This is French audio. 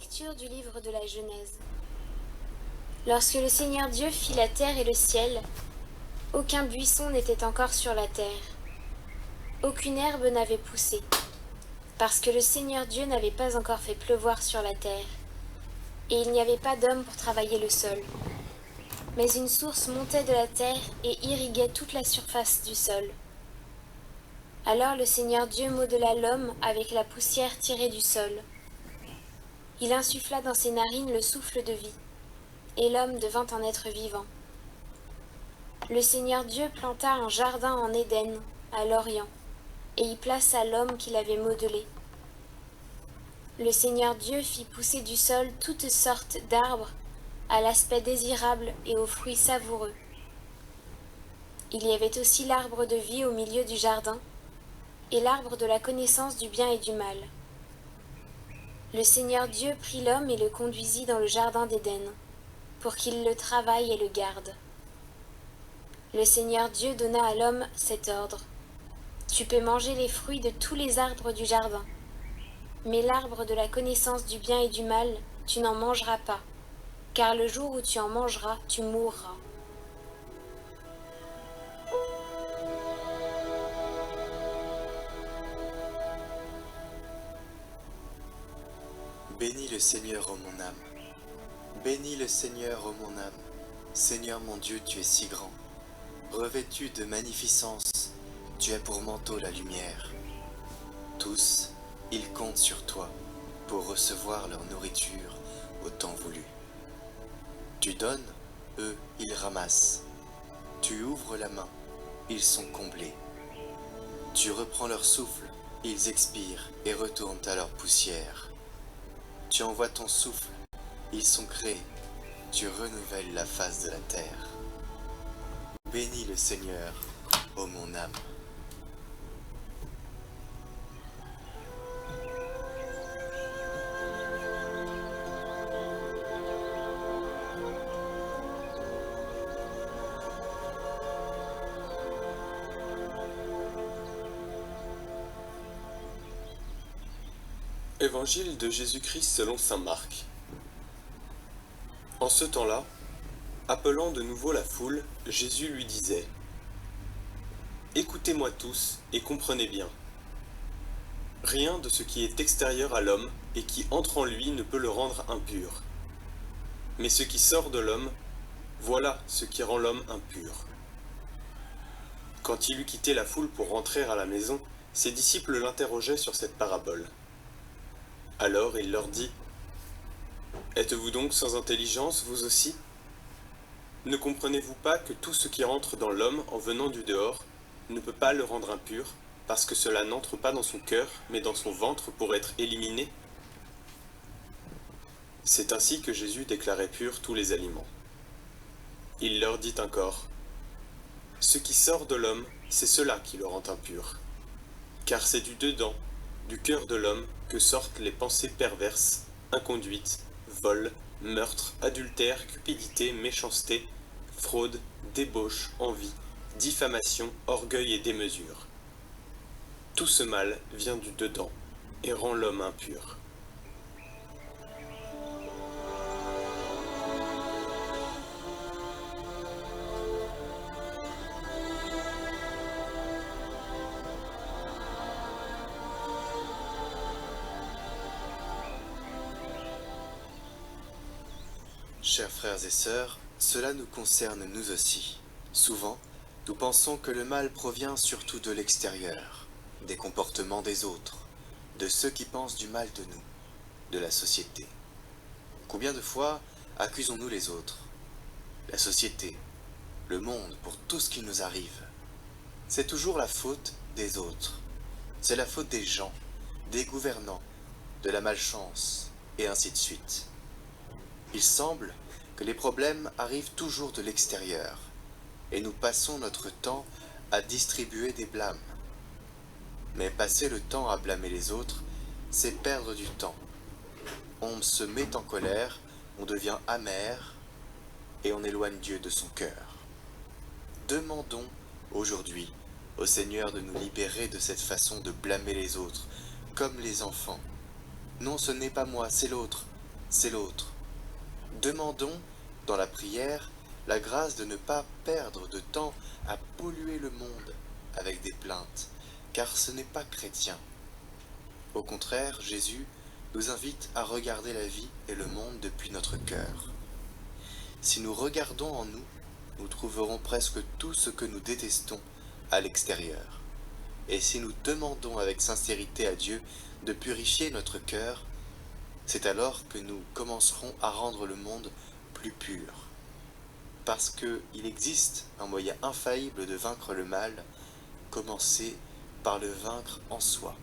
Lecture du livre de la Genèse. Lorsque le Seigneur Dieu fit la terre et le ciel, aucun buisson n'était encore sur la terre. Aucune herbe n'avait poussé, parce que le Seigneur Dieu n'avait pas encore fait pleuvoir sur la terre, et il n'y avait pas d'homme pour travailler le sol. Mais une source montait de la terre et irriguait toute la surface du sol. Alors le Seigneur Dieu modela l'homme avec la poussière tirée du sol. Il insuffla dans ses narines le souffle de vie, et l'homme devint un être vivant. Le Seigneur Dieu planta un jardin en Éden, à l'Orient, et y plaça l'homme qu'il avait modelé. Le Seigneur Dieu fit pousser du sol toutes sortes d'arbres, à l'aspect désirable et aux fruits savoureux. Il y avait aussi l'arbre de vie au milieu du jardin, et l'arbre de la connaissance du bien et du mal. Le Seigneur Dieu prit l'homme et le conduisit dans le jardin d'Éden, pour qu'il le travaille et le garde. Le Seigneur Dieu donna à l'homme cet ordre. Tu peux manger les fruits de tous les arbres du jardin, mais l'arbre de la connaissance du bien et du mal, tu n'en mangeras pas, car le jour où tu en mangeras, tu mourras. Bénis le Seigneur, ô mon âme. Bénis le Seigneur, ô mon âme. Seigneur mon Dieu, tu es si grand. Revêtu de magnificence, tu as pour manteau la lumière. Tous, ils comptent sur toi pour recevoir leur nourriture au temps voulu. Tu donnes, eux, ils ramassent. Tu ouvres la main, ils sont comblés. Tu reprends leur souffle, ils expirent et retournent à leur poussière. Tu envoies ton souffle, ils sont créés, tu renouvelles la face de la terre. Bénis le Seigneur, ô mon âme. Évangile de Jésus-Christ selon saint Marc. En ce temps-là, appelant de nouveau la foule, Jésus lui disait : « Écoutez-moi tous et comprenez bien. Rien de ce qui est extérieur à l'homme et qui entre en lui ne peut le rendre impur. Mais ce qui sort de l'homme, voilà ce qui rend l'homme impur. » Quand il eut quitté la foule pour rentrer à la maison, ses disciples l'interrogeaient sur cette parabole. Alors il leur dit : « Êtes-vous donc sans intelligence, vous aussi ? Ne comprenez-vous pas que tout ce qui rentre dans l'homme en venant du dehors ne peut pas le rendre impur, parce que cela n'entre pas dans son cœur, mais dans son ventre pour être éliminé ? C'est ainsi que Jésus déclarait purs tous les aliments. Il leur dit encore : « Ce qui sort de l'homme, c'est cela qui le rend impur. Car c'est du dedans, du cœur de l'homme, que sortent les pensées perverses, inconduites, vol, meurtre, adultère, cupidité, méchanceté, fraude, débauche, envie, diffamation, orgueil et démesure. Tout ce mal vient du dedans et rend l'homme impur. » Chers frères et sœurs, cela nous concerne nous aussi. Souvent, nous pensons que le mal provient surtout de l'extérieur, des comportements des autres, de ceux qui pensent du mal de nous, de la société. Combien de fois accusons-nous les autres, la société, le monde pour tout ce qui nous arrive? C'est toujours la faute des autres. C'est la faute des gens, des gouvernants, de la malchance, et ainsi de suite. Il semble que les problèmes arrivent toujours de l'extérieur, et nous passons notre temps à distribuer des blâmes. Mais passer le temps à blâmer les autres, c'est perdre du temps. On se met en colère, on devient amer, et on éloigne Dieu de son cœur. Demandons aujourd'hui au Seigneur de nous libérer de cette façon de blâmer les autres, comme les enfants. Non, ce n'est pas moi, c'est l'autre. c'est l'autre. Demandons, dans la prière, la grâce de ne pas perdre de temps à polluer le monde avec des plaintes, car ce n'est pas chrétien. Au contraire, Jésus nous invite à regarder la vie et le monde depuis notre cœur. Si nous regardons en nous, nous trouverons presque tout ce que nous détestons à l'extérieur. Et si nous demandons avec sincérité à Dieu de purifier notre cœur, c'est alors que nous commencerons à rendre le monde plus pur. Parce qu'il existe un moyen infaillible de vaincre le mal, commencer par le vaincre en soi.